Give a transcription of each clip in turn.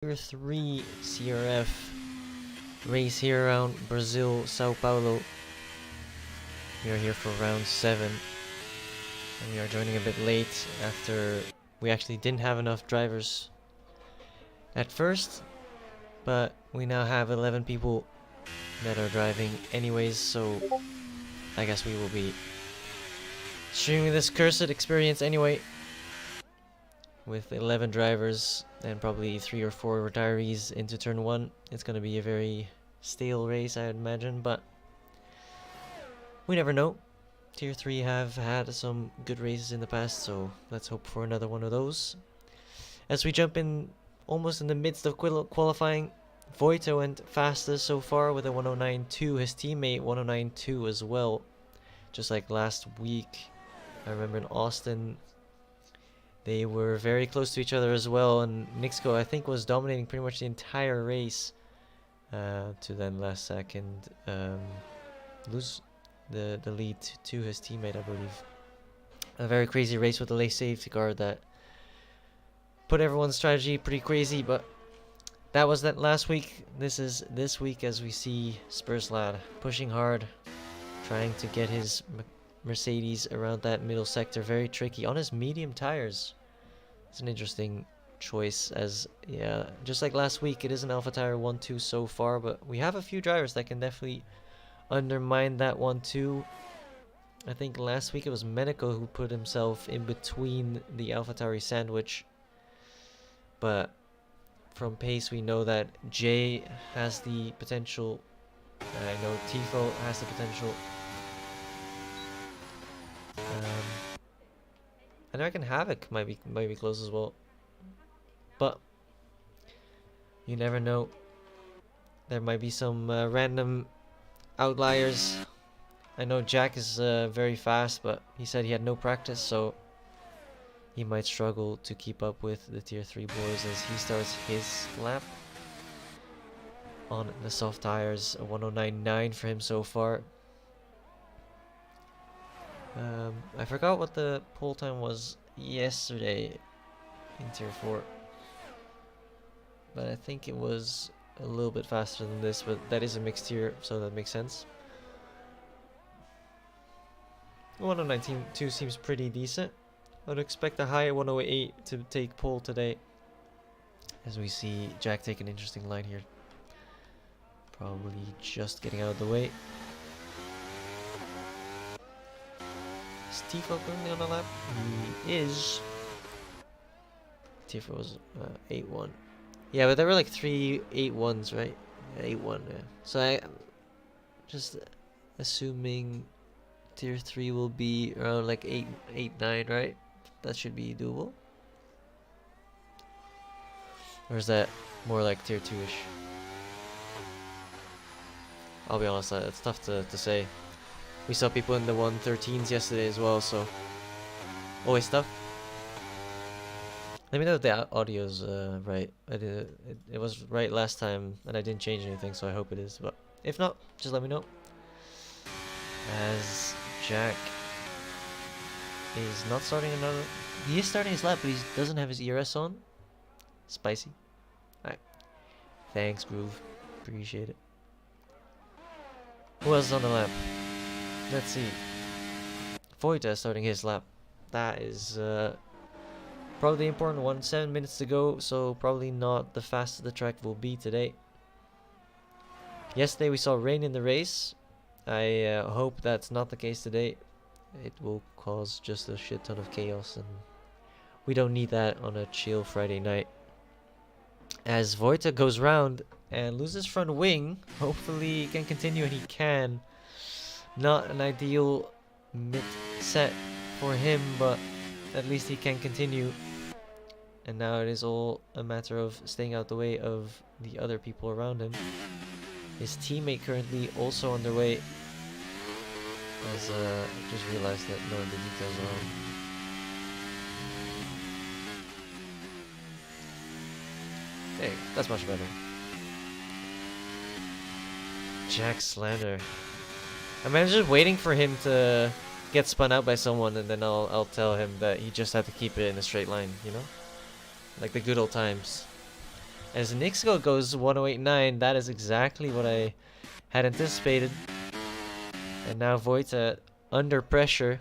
Tier 3 CRF race here around Brazil, Sao Paulo. We are here for round 7. And we are joining a bit late after we actually didn't have enough drivers at first. But we now have 11 people that are driving anyways, so I guess we will be streaming this cursed experience anyway. With 11 drivers and probably 3 or 4 retirees into turn 1. It's going to be a very stale race, I'd imagine, but we never know. Tier 3 have had some good races in the past, so let's hope for another one of those. As we jump in almost in the midst of qualifying, Voito went fastest so far with a 109.2, his teammate 109.2 as well. Just like last week, I remember in Austin, they were very close to each other as well, and Nixco I think was dominating pretty much the entire race to then last second lose the lead to his teammate, I believe. A very crazy race with the late safety car that put everyone's strategy pretty crazy, but that was that last week. This is this week as we see Spurs lad pushing hard, trying to get his Mercedes around that middle sector. Very tricky on his medium tires. It's an interesting choice, as yeah, just like last week, it is an Alpha Tire 1-2 so far, but we have a few drivers that can definitely undermine that 1-2. I think last week it was Meneco who put himself in between the Alpha Tire sandwich, but from pace we know that Jay has the potential. I know Tifo has the potential. And I reckon Havoc might be close as well, but you never know. There might be some random outliers. I know Jack is very fast, but he said he had no practice, so he might struggle to keep up with the tier 3 boys as he starts his lap on the soft tires. A 109.9 for him so far. I forgot what the pole time was yesterday in tier 4, but I think it was a little bit faster than this, but that is a mixed tier, so that makes sense. 109.2 seems pretty decent. I would expect a high 108 to take pole today, as we see Jack take an interesting line here. Probably just getting out of the way. Tifo currently on the lap? He is. Tifo was 8-1. Yeah, but there were like 3 8-1s, right? 8-1, yeah. So I'm just assuming tier 3 will be around like 8-9, right? That should be doable. Or is that more like tier 2-ish? I'll be honest, it's tough to say. We saw people in the 113s yesterday as well, so always tough. Let me know if the audio's right. It was right last time, and I didn't change anything, so I hope it is. But if not, just let me know. As Jack is not starting another. He is starting his lap, but he doesn't have his ERS on. Spicy. Alright. Thanks, Groove. Appreciate it. Who else is on the lap? Let's see. Voita starting his lap. That is probably the important one. 7 minutes to go, so probably not the fastest the track will be today. Yesterday we saw rain in the race. I hope that's not the case today. It will cause just a shit ton of chaos, and we don't need that on a chill Friday night. As Voita goes round and loses front wing, hopefully he can continue, and he can. Not an ideal mid-set for him, but at least he can continue. And now it is all a matter of staying out the way of the other people around him. His teammate currently also underway. As just realized that none of the details are on. Hey, that's much better. Jack Slander. I mean, I'm just waiting for him to get spun out by someone, and then I'll tell him that he just had to keep it in a straight line, you know? Like the good old times. As Nixgo goes 108.9, that is exactly what I had anticipated. And now Vojta under pressure.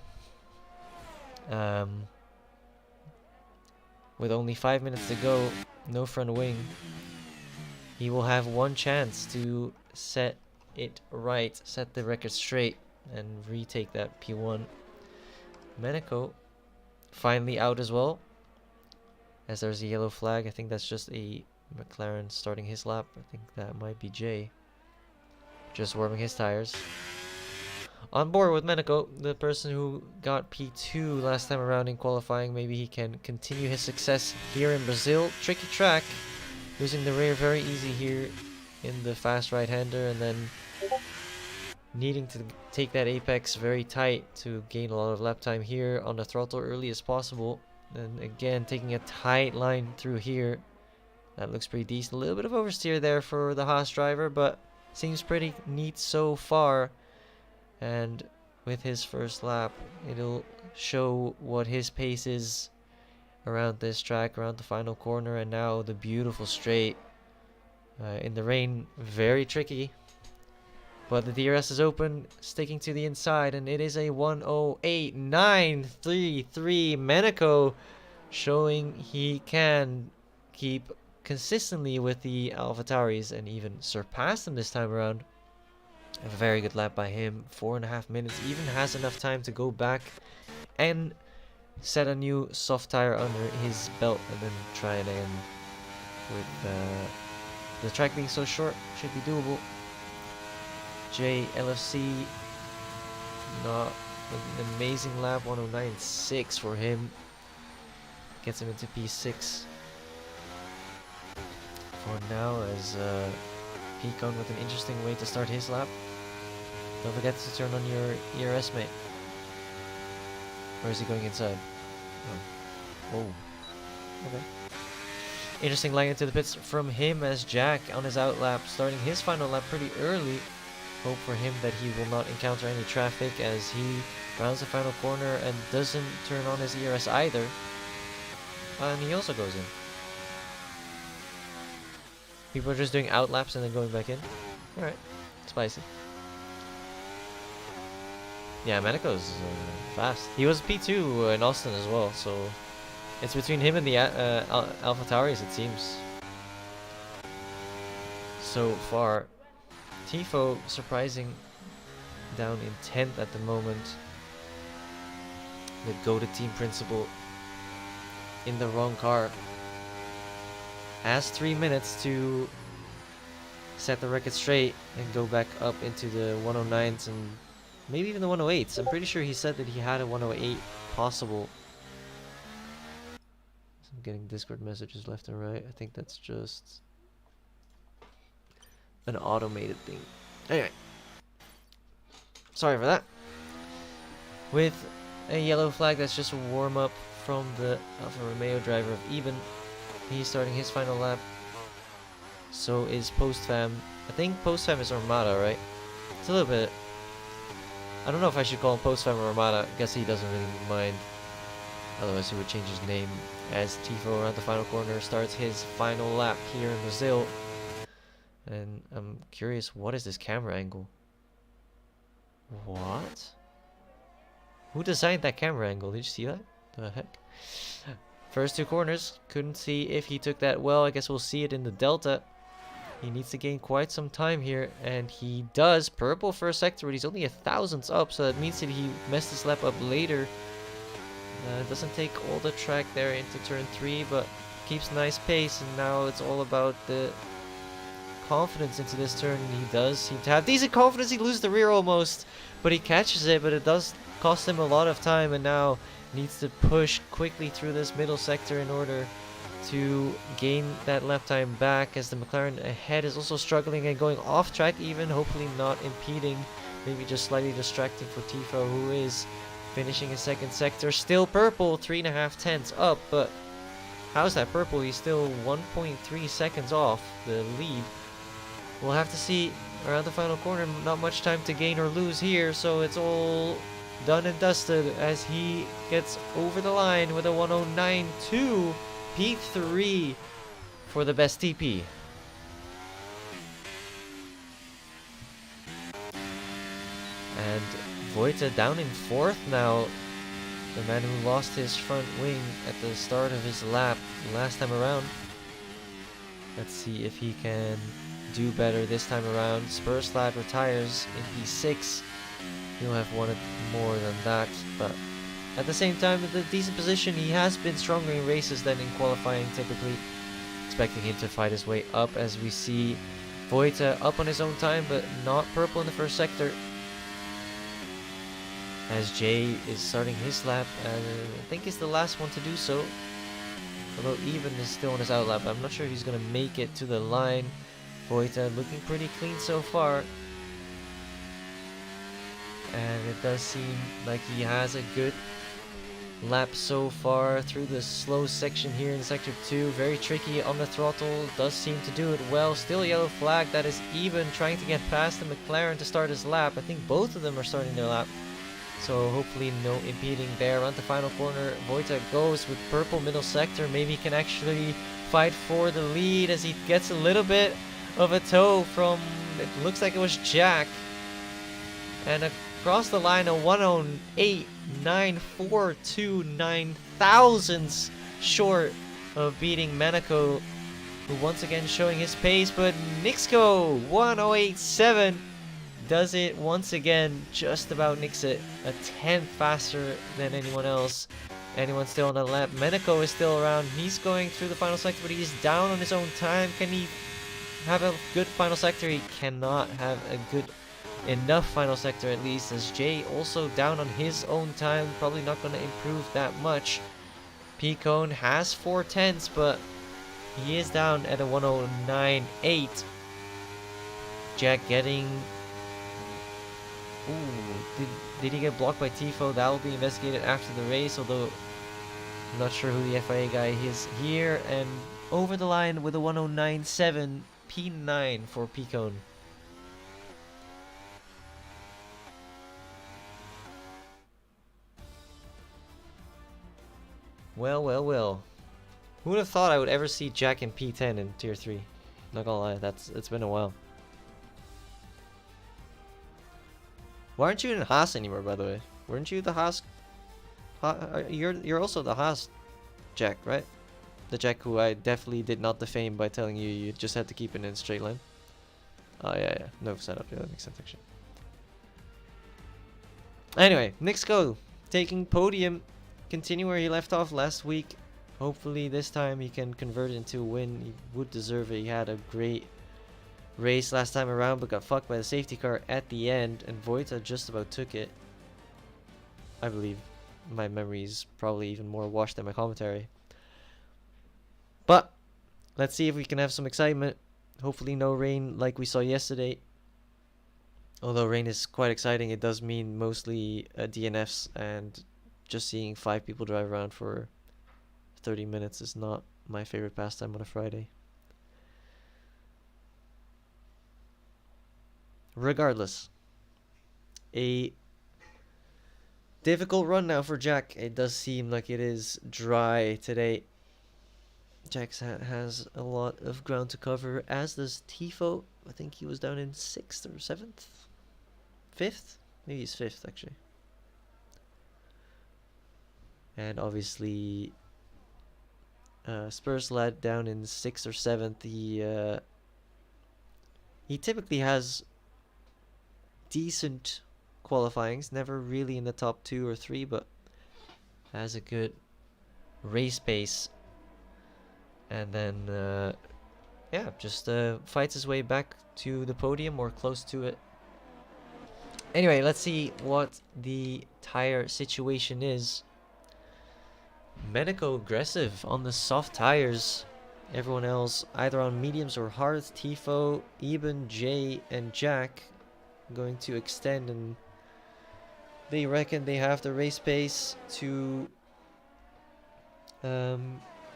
With only 5 minutes to go, no front wing. He will have one chance to set it right, set the record straight, and retake that P1. Meneco finally out as well, as there's a yellow flag. I think that's just a McLaren starting his lap. I think that might be Jay, just warming his tires. On board with Meneco, the person who got P2 last time around in qualifying. Maybe he can continue his success here in Brazil. Tricky track, losing the rear very easy here in the fast right-hander, and then needing to take that apex very tight to gain a lot of lap time here on the throttle early as possible. And again, taking a tight line through here. That looks pretty decent. A little bit of oversteer there for the Haas driver, but seems pretty neat so far. And with his first lap, it'll show what his pace is around this track, around the final corner. And now the beautiful straight in the rain, very tricky. But the DRS is open, sticking to the inside, and it is a 108.933. Meneco showing he can keep consistently with the AlphaTauris and even surpass them this time around. A very good lap by him, 4.5 minutes. Even has enough time to go back and set a new soft tire under his belt, and then try it again. With the track being so short, should be doable. J LFC, not an amazing lap, 109.6 for him. Gets him into P6 for now, as Peacon with an interesting way to start his lap. Don't forget to turn on your ERS, mate. Or is he going inside? Oh. Okay. Interesting line into the pits from him, as Jack on his out lap, starting his final lap pretty early. Hope for him that he will not encounter any traffic as he rounds the final corner and doesn't turn on his ERS either. And he also goes in. People are just doing out laps and then going back in. Alright, spicy. Yeah, Meneco's fast. He was P2 in Austin as well, so it's between him and the AlphaTauris, it seems. So far. Tifo surprising down in 10th at the moment. The go to team principal in the wrong car. Has 3 minutes to set the record straight and go back up into the 109s and maybe even the 108s. I'm pretty sure he said that he had a 108 possible. So I'm getting Discord messages left and right. I think that's just an automated thing. Anyway, sorry for that. With a yellow flag, that's just a warm up from the Alfa Romeo driver of Eben. He's starting his final lap. So is Postfam. I think Postfam is Armada, right? It's a little bit. I don't know if I should call him Postfam or Armada. I guess he doesn't really mind. Otherwise, he would change his name. As Tifo around the final corner starts his final lap here in Brazil. And I'm curious, what is this camera angle? What? Who designed that camera angle? Did you see that? The heck? First two corners, couldn't see if he took that well. I guess we'll see it in the Delta. He needs to gain quite some time here, and he does. Purple for a sector, but he's only 1,000ths up, so that means that he messed his lap up later. Doesn't take all the track there into turn 3, but keeps nice pace, and now it's all about the confidence into this turn. He does seem to have decent confidence. He loses the rear almost, but he catches it, but it does cost him a lot of time, and now needs to push quickly through this middle sector in order to gain that lap time back, as the McLaren ahead is also struggling and going off track even, hopefully not impeding, maybe just slightly distracting for Tifo, who is finishing his second sector. Still purple, 3.5 up, but how's that purple? He's still 1.3 seconds off the lead. We'll have to see around the final corner. Not much time to gain or lose here, so it's all done and dusted as he gets over the line with a 109.2. P3 for the best TP. And Vojta down in 4th now. The man who lost his front wing at the start of his lap last time around. Let's see if he can do better this time around. Spurslat retires in P6. He'll have wanted more than that, but at the same time, with a decent position, he has been stronger in races than in qualifying typically. Expecting him to fight his way up, as we see Vojta up on his own time, but not purple in the first sector. As Jay is starting his lap, and I think he's the last one to do so. Although Even is still on his out lap, I'm not sure if he's going to make it to the line. Vojta looking pretty clean so far. And it does seem like he has a good lap so far through the slow section here in sector 2. Very tricky on the throttle, does seem to do it well. Still a yellow flag. That is Even trying to get past the McLaren to start his lap. I think both of them are starting their lap, so hopefully no impeding there. Around the final corner, Vojta goes with purple middle sector. Maybe he can actually fight for the lead as he gets a little bit of a tow from, it looks like it was Jack. And across the line, a 108.942, 9,000ths short of beating Monaco, who once again showing his pace. But Nixco 108.7 does it once again, just about nicks it, a 10th faster than anyone else. Anyone still on the lap? Monaco is still around. He's going through the final sector, but he's down on his own time. Can he have a good final sector? He cannot have a good enough final sector, at least, as Jay also down on his own time. Probably not going to improve that much. P-Cone has 4/10ths, but he is down at a 109.8. Jack getting... Ooh, did he get blocked by Tifo? That will be investigated after the race, although I'm not sure who the FIA guy is here. And over the line with a 109.7, P9 for P-Cone. Well, well, well. Who would have thought I would ever see Jack in P10 in Tier 3? Not gonna lie, it's been a while. Why aren't you in Haas anymore, by the way? Weren't you the Haas? You're also the Haas Jack, right? The Jack who I definitely did not defame by telling you you just had to keep it in a straight line. Oh, yeah. No setup. Yeah, that makes sense, actually. Anyway, Nixco taking podium. Continue where he left off last week. Hopefully this time he can convert it into a win. He would deserve it. He had a great race last time around, but got fucked by the safety car at the end, and Vojta just about took it. I believe. My memory is probably even more washed than my commentary. But let's see if we can have some excitement. Hopefully no rain like we saw yesterday. Although rain is quite exciting, it does mean mostly DNFs, and just seeing 5 people drive around for 30 minutes is not my favorite pastime on a Friday. Regardless, a difficult run now for Jack. It does seem like it is dry today. Jack has a lot of ground to cover, as does Tifo. I think he was down in 6th or 7th? 5th? Maybe he's 5th, actually. And obviously, Spurs led down in 6th or 7th. He typically has decent qualifyings, never really in the top 2 or 3, but has a good race pace. And then, yeah, just fights his way back to the podium or close to it. Anyway, let's see what the tire situation is. Monaco aggressive on the soft tires. Everyone else either on mediums or hards. Tifo, Eben, Jay, and Jack going to extend, and they reckon they have the race pace to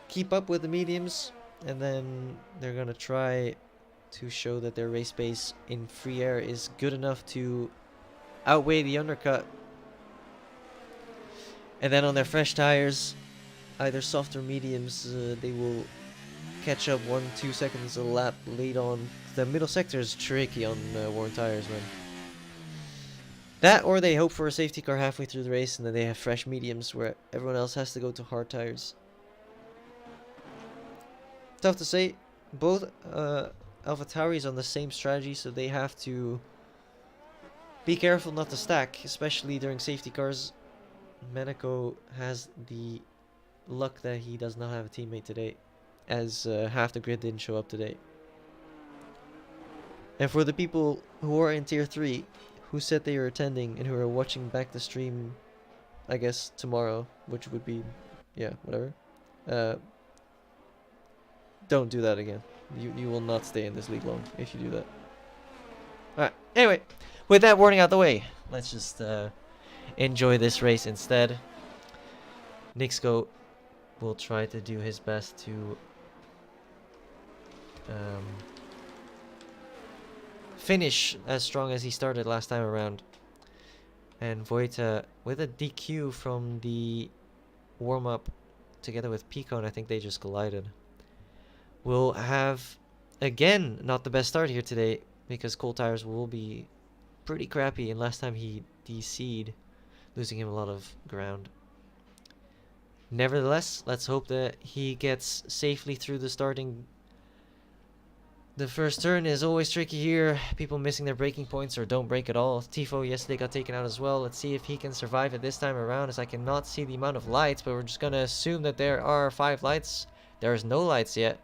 keep up with the mediums, and then they're gonna try to show that their race pace in free air is good enough to outweigh the undercut. And then on their fresh tires, either soft or mediums, they will catch up 1-2 seconds a lap late on. The middle sector is tricky on worn tires, man. That, or they hope for a safety car halfway through the race and then they have fresh mediums where everyone else has to go to hard tires. Tough to say. Both AlphaTauris on the same strategy, so they have to be careful not to stack, especially during safety cars. Meneco has the luck that he does not have a teammate today, as half the grid didn't show up today. And for the people who are in tier 3, who said they were attending and who are watching back the stream, I guess tomorrow, which would be, yeah, whatever. Don't do that again. You will not stay in this league long if you do that. Alright, anyway, with that warning out the way, let's just enjoy this race instead. Nixco will try to do his best to finish as strong as he started last time around. And Vojta, with a DQ from the warm-up together with Pico, and I think they just collided, will have, again, not the best start here today, because cold tires will be pretty crappy, and last time he DC'd, losing him a lot of ground. Nevertheless, let's hope that he gets safely through the starting. The first turn is always tricky here. People missing their braking points or don't brake at all. Tifo yesterday got taken out as well. Let's see if he can survive it this time around, as I cannot see the amount of lights, but we're just going to assume that there are 5 lights. There is no lights yet.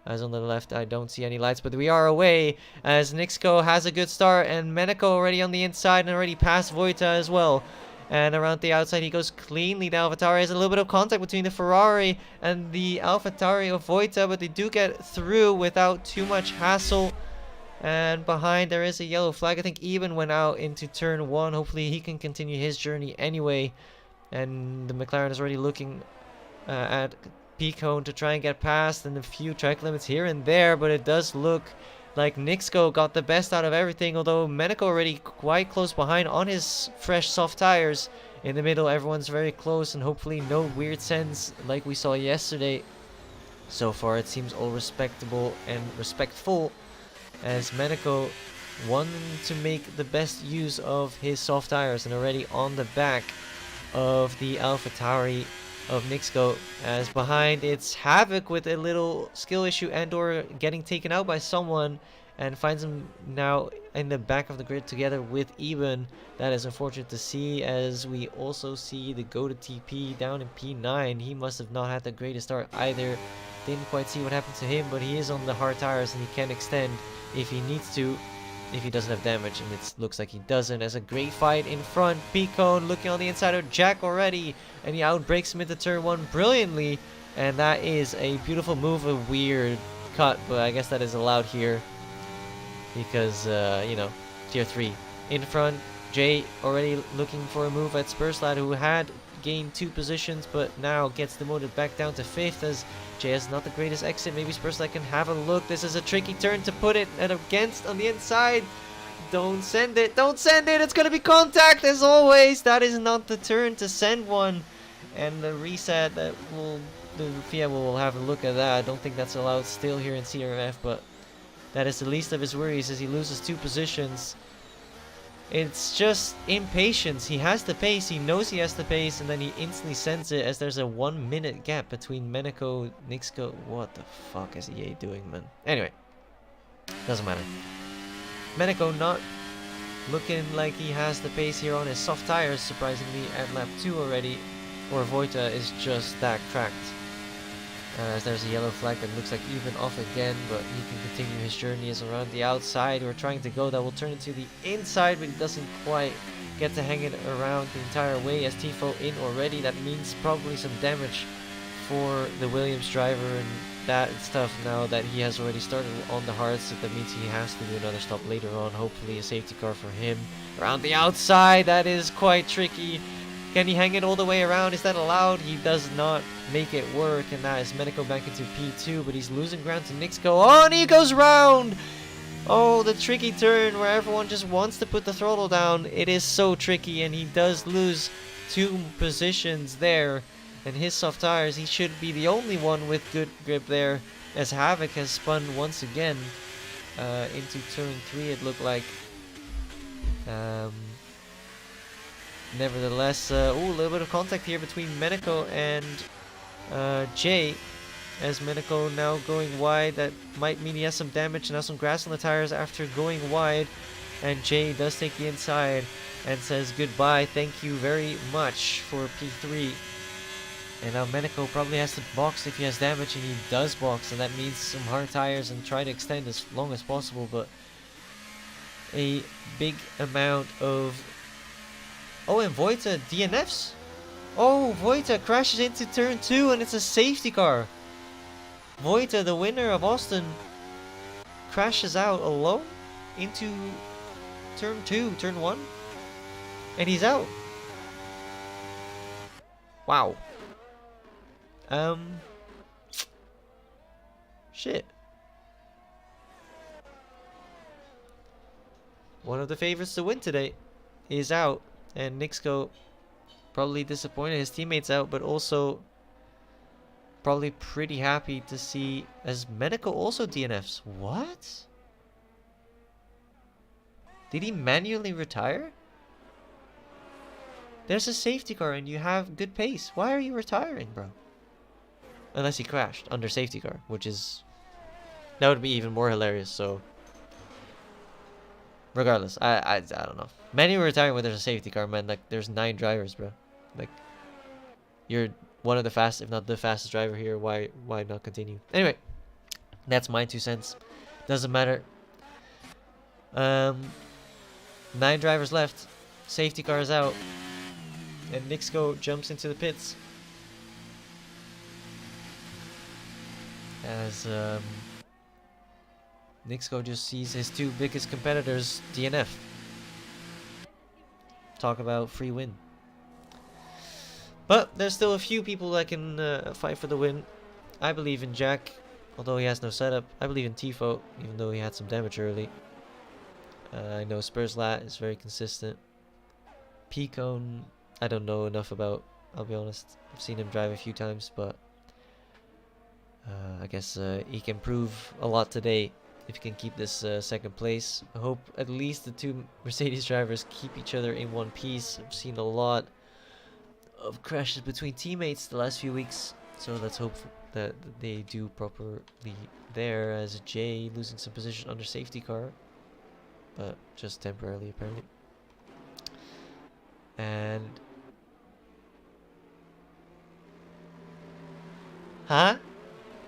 As on the left, I don't see any lights, but we are away as Nixco has a good start, and Meneco already on the inside and already past Vojta as well. And around the outside, he goes cleanly. The AlphaTauri has a little bit of contact between the Ferrari and the AlphaTauri of Vojta, but they do get through without too much hassle. And behind, there is a yellow flag. I think Eben went out into turn 1. Hopefully, he can continue his journey anyway. And the McLaren is already looking at P-cone to try and get past, and a few track limits here and there, but it does look like Nixco got the best out of everything, although Meneco already quite close behind on his fresh soft tires. In the middle, everyone's very close, and hopefully no weird sends like we saw yesterday. So far, it seems all respectable and respectful, as Meneco wanting to make the best use of his soft tires, and already on the back of the AlphaTauri of Nixco, as behind it's Havoc with a little skill issue and or getting taken out by someone, and finds him now in the back of the grid together with Eben. That is unfortunate to see, as we also see the go to TP down in P9. He must have not had the greatest start either. Didn't quite see what happened to him, but he is on the hard tires and he can extend if he needs to, if he doesn't have damage, and it looks like he doesn't, as a great fight in front. P-cone looking on the inside of Jack already, and he outbrakes him into turn 1 brilliantly, and that is a beautiful move. A weird cut, but I guess that is allowed here because you know, tier 3 in front. Jay already looking for a move at Spurslat, who had gained 2 positions but now gets demoted back down to 5th, as Jay has not the greatest exit. Maybe Spurslat can have a look. This is a tricky turn to put it at against on the inside. Don't send it, don't send it, it's gonna be contact as always. That is not the turn to send one, and the reset that will, the FIA will have a look at that. I don't think that's allowed still here in CRF, but that is the least of his worries as he loses 2 positions. It's just impatience. He has the pace, he knows he has the pace, and then he instantly sends it, as there's a 1 minute gap between Meneco, Nixco. What the fuck is EA doing, man? Anyway, doesn't matter. Meneco not looking like he has the pace here on his soft tires, surprisingly, at lap 2 already. Or Vojta is just that cracked. As there's a yellow flag that looks like even off again, but he can continue his journey. As around the outside we're trying to go, that will turn into the inside, but he doesn't quite get to hang it around the entire way, as Tifo in already. That means probably some damage for the Williams driver, and that is tough now that he has already started on the hards. So that means he has to do another stop later on, hopefully a safety car for him. Around the outside, that is quite tricky. Can he hang it all the way around? Is that allowed? He does not make it work, and that is Meneco back into P2, but he's losing ground to Nixco. Oh, and he goes round! Oh, the tricky turn where everyone just wants to put the throttle down. It is so tricky, and he does lose 2 positions there. And his soft tires, he should be the only one with good grip there. as Havoc has spun once again into turn 3, it looked like. Nevertheless, a little bit of contact here between Meneko and Jay. As Meneko now going wide, that might mean he has some damage and has some grass on the tires after going wide. And Jay does take the inside and says goodbye, thank you very much for P3. And now Meneko probably has to box if he has damage, and he does box, and that means some hard tires and try to extend as long as possible. But a big amount of... Oh, and Vojta DNFs. Oh, Vojta crashes into turn 2 and it's a safety car. Vojta, the winner of Austin, crashes out alone into turn 1, and he's out. Wow. Shit. One of the favorites to win today is out, and Nixco probably disappointed his teammates out, but also probably pretty happy to see as Meneko also DNFs. What? Did he manually retire? There's a safety car and you have good pace. Why are you retiring, bro? Unless he crashed under safety car, which is... that would be even more hilarious, so... regardless, I don't know. Manually retiring when there's a safety car, man. Like, there's 9 drivers, bro. Like, you're one of the fastest, if not the fastest driver here. Why not continue? Anyway, that's my 2 cents. Doesn't matter. 9 drivers left. Safety car is out. And Nixco jumps into the pits. As Nixco just sees his 2 biggest competitors DNF. Talk about free win. But there's still a few people that can fight for the win. I believe in Jack, although he has no setup. I believe in Tifo, even though he had some damage early. I know Spurslat is very consistent. Picone, I don't know enough about, I'll be honest. I've seen him drive a few times, but I guess he can prove a lot today if he can keep this second place. I hope at least the 2 Mercedes drivers keep each other in one piece. I've seen a lot of crashes between teammates the last few weeks, so let's hope that they do properly there, as Jay losing some position under safety car, but just temporarily apparently. And huh?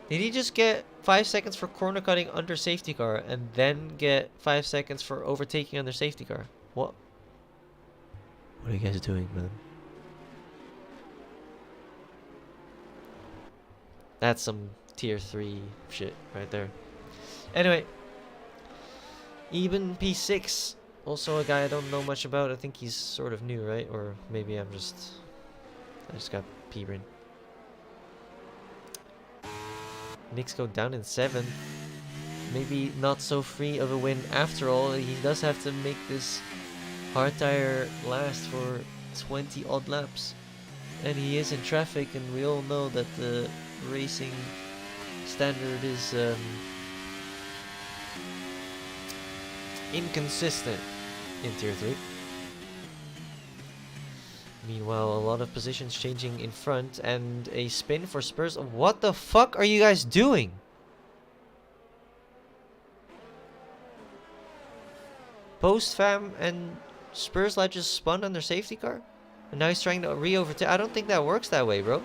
Did he just get 5 seconds for corner cutting under safety car and then get 5 seconds for overtaking under safety car? What are you guys doing, man? That's some tier 3 shit right there. Anyway, Eben P6, also a guy I don't know much about. I think he's sort of new, right? Or maybe I just got P-brain. Knicks go down in 7th. Maybe not so free of a win after all. He does have to make this hard tire last for 20 odd laps. And he is in traffic, and we all know that the racing standard is inconsistent in tier 3. Meanwhile, a lot of positions changing in front, and a spin for Spurs. What the fuck are you guys doing? Post-fam and Spurs like just spun on their safety car, and now he's trying to re-overtake. I don't think that works that way, bro.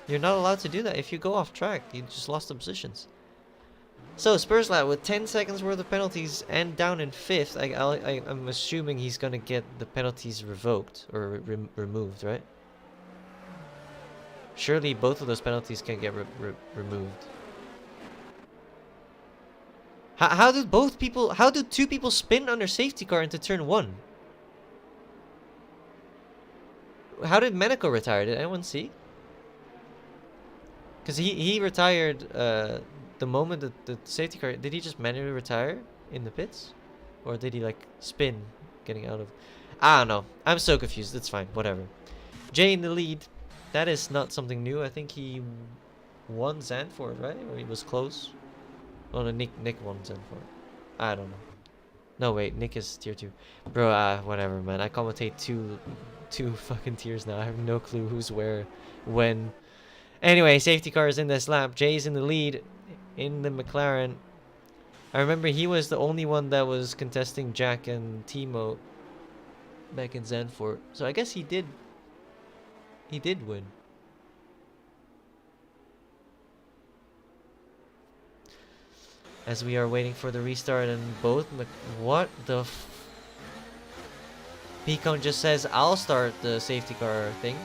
You're not allowed to do that. If you go off track, you just lost the positions. So Spurslat with 10 seconds worth of penalties and down in 5th. I'm assuming he's gonna get the penalties revoked or removed, right? Surely both of those penalties can get removed. How did both people? How did 2 people spin under safety car into turn 1? How did Meneko retire? Did anyone see? Because he retired the moment that the safety car... Did he just manually retire in the pits? Or did he like spin getting out of... I don't know. I'm so confused. It's fine. Whatever. Jay in the lead. That is not something new. I think he won Zandvoort, right? Or he was close. Oh no, Nick won Zandvoort. I don't know. No wait, Nick is tier 2. Bro, whatever, man. I commentate two fucking tiers now. I have no clue who's where, when. Anyway, safety car is in this lap. Jay's in the lead in the McLaren. I remember he was the only one that was contesting Jack and Timo back in Zandvoort. So I guess he did win. As we are waiting for the restart and both what the Picon just says I'll start the safety car thing.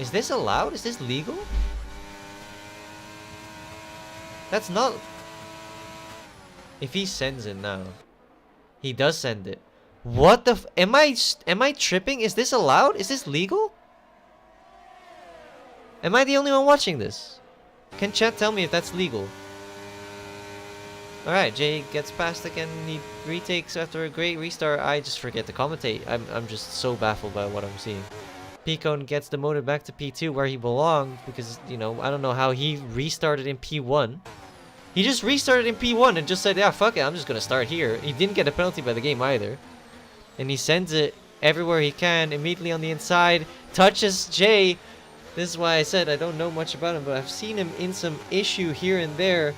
Is this allowed? Is this legal? That's not... If he sends it now. He does send it. What the f... Am I tripping? Is this allowed? Is this legal? Am I the only one watching this? Can chat tell me if that's legal? Alright, Jay gets past again. He retakes after a great restart. I just forget to commentate. I'm just so baffled by what I'm seeing. Picon gets demoted back to P2 where he belonged because, you know, I don't know how he restarted in P1. He just restarted in P1 and just said, yeah, fuck it, I'm just gonna start here. He didn't get a penalty by the game either. And he sends it everywhere he can, immediately on the inside. Touches Jay. This is why I said I don't know much about him, but I've seen him in some issue here and there.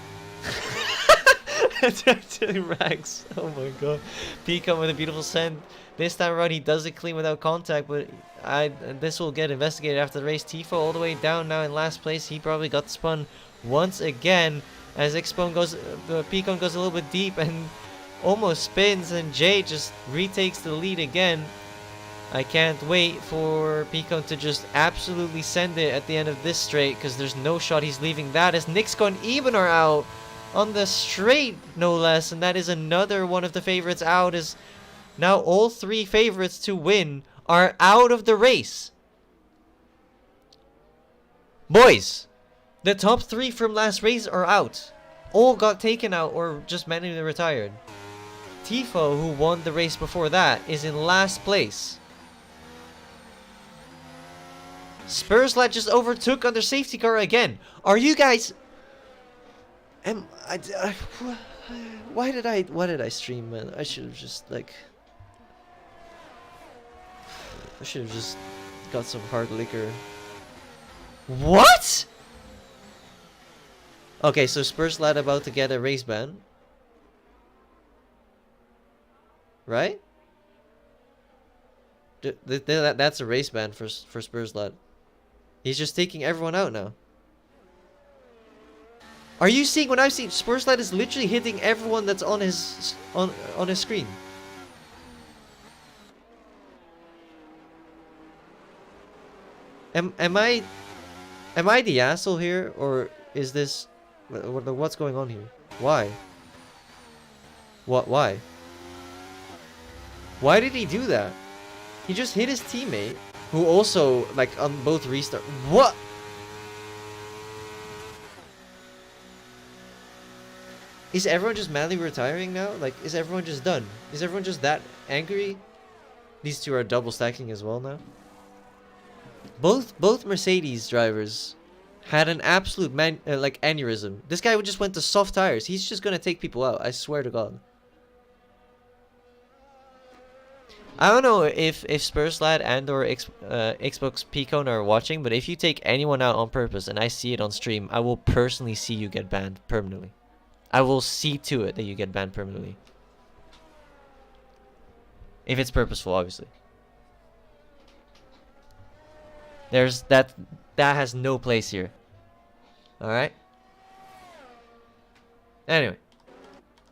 Rags. Oh my god. Picon with a beautiful send. This time around he does it clean without contact, but this will get investigated after the race. Tifo all the way down now in last place. He probably got spun once again as Picon goes a little bit deep and almost spins, and Jay just retakes the lead again. I can't wait for Picon to just absolutely send it at the end of this straight, because there's no shot he's leaving that, as Nixco and Eben are out on the straight, no less, and that is another one of the favorites out, as now all three favorites to win are out of the race. Boys, the top three from last race are out. All got taken out or just manually retired. Tifo, who won the race before that, is in last place. Spurslat just overtook on their safety car again. Are you guys... Why did I stream, man? I should have just, like... I should have just got some hard liquor. What? Okay, so Spurslat about to get a race ban. Right? That's a race ban for Spurslat. He's just taking everyone out now. Are you seeing what I've seen? Spurslat is literally hitting everyone that's on his screen. Am I the asshole here, or is this what's going on here? Why? Why? Why did he do that? He just hit his teammate, who also, like, on both restart. What? Is everyone just madly retiring now? Like, is everyone just done? Is everyone just that angry? These two are double stacking as well now. Both Mercedes drivers had an absolute like aneurysm. This guy just went to soft tires. He's just gonna take people out. I swear to God. I don't know if Spurslat and or Xbox Picon are watching, but if you take anyone out on purpose and I see it on stream, I will personally see you get banned permanently. I will see to it that you get banned permanently. If it's purposeful, obviously. There's that has no place here. Alright? Anyway.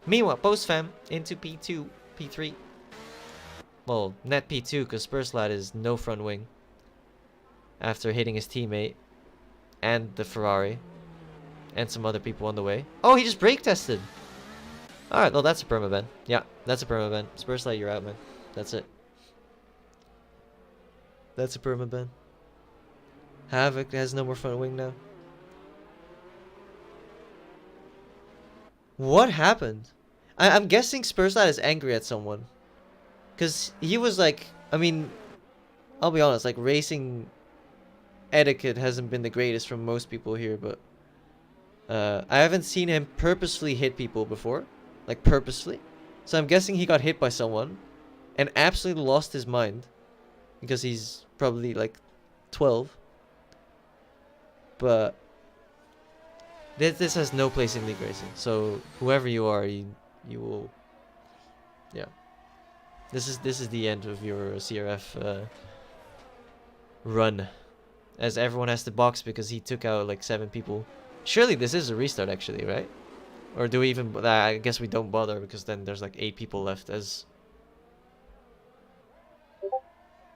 Meanwhile, post-fam into P2, P3. Well, net P2 because Spurslat is no front wing. After hitting his teammate. And the Ferrari. And some other people on the way. Oh, he just brake tested. Alright, well that's a permaban. Yeah, that's a permaban. Spurslat, you're out, man. That's it. That's a permaban. Havoc has no more front wing now. What happened? I'm guessing Spurslat is angry at someone. Because he was like, I mean, I'll be honest, like racing etiquette hasn't been the greatest from most people here, but I haven't seen him purposefully hit people before, like purposely. So I'm guessing he got hit by someone and absolutely lost his mind because he's probably like 12. But this has no place in league racing. So whoever you are, you will, yeah. This is the end of your CRF run, as everyone has to box because he took out like 7 people. Surely this is a restart, actually, right? Or do we even? I guess we don't bother because then there's like 8 people left. As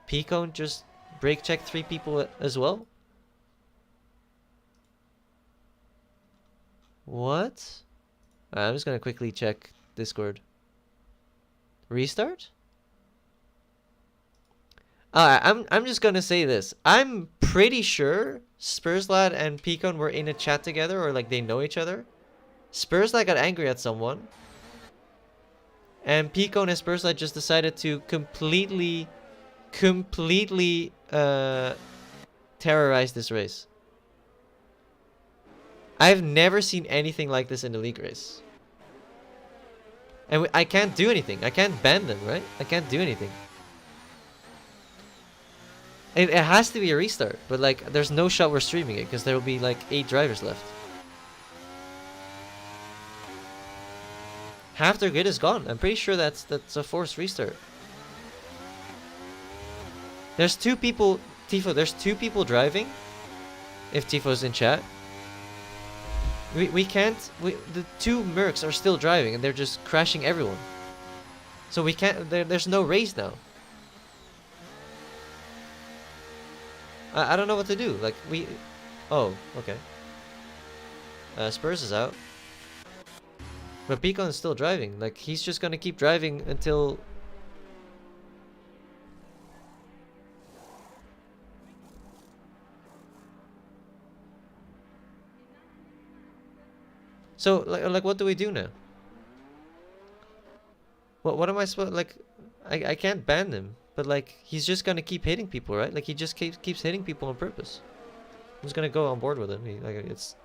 Picone just brake checked 3 people as well. What? I'm just gonna quickly check Discord. Restart? I'm just gonna say this. I'm pretty sure Spurslad and Picon were in a chat together, or like they know each other. Spurslad got angry at someone, and Picon and Spurslad just decided to completely terrorize this race. I've never seen anything like this in the league race. And I can't do anything. I can't ban them, right? I can't do anything. It has to be a restart, but like there's no shot we're streaming it because there will be like 8 drivers left. Half their grid is gone. I'm pretty sure that's a forced restart. There's 2 people, Tifo, there's 2 people driving. If Tifo's in chat. We can't, the 2 Mercs are still driving and they're just crashing everyone. So we can't, there's no race now. I don't know what to do. Like, oh, okay. Spurs is out. But Beacon is still driving. Like, he's just gonna keep driving until... So, like what do we do now? What am I supposed... Like, I can't ban him. But, like, he's just gonna keep hitting people, right? Like, he just keeps hitting people on purpose. I'm just gonna go on board with him. It's...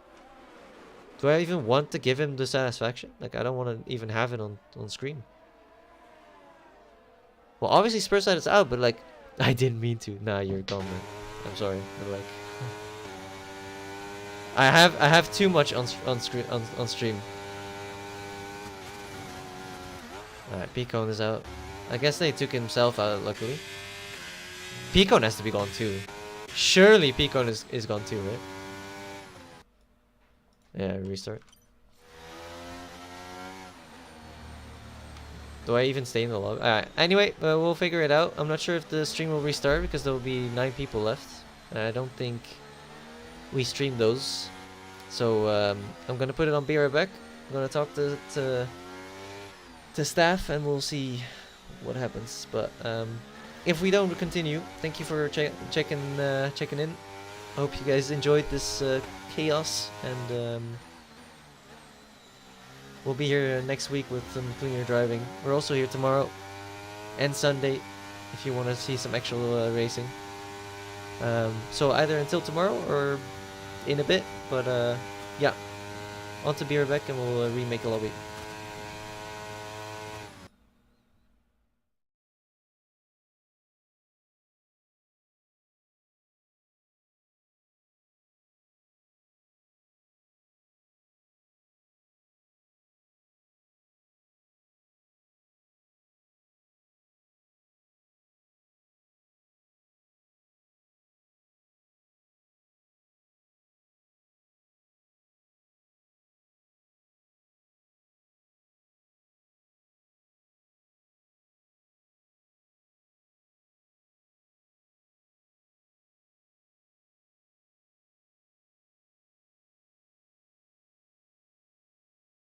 Do I even want to give him the satisfaction? Like, I don't want to even have it on screen. Well, obviously Spurside is out, but, like, I didn't mean to. Nah, you're gone, man. I'm sorry. But, like... I have too much on stream. Alright, Picone is out. I guess they took himself out, luckily. Picone has to be gone too. Surely Picone is gone too, right? Yeah, restart. Do I even stay in the lobby? Alright, anyway, we'll figure it out. I'm not sure if the stream will restart because there will be 9 people left. I don't think we stream those. So, I'm gonna put it on Be Right Back. I'm gonna talk to staff and we'll see what happens. But if we don't continue, thank you for checking in. I hope you guys enjoyed this chaos, and we'll be here next week with some cleaner driving. We're also here tomorrow and Sunday if you want to see some actual racing. So either until tomorrow or in a bit, but yeah, on to Be Right Back and we'll remake a lobby.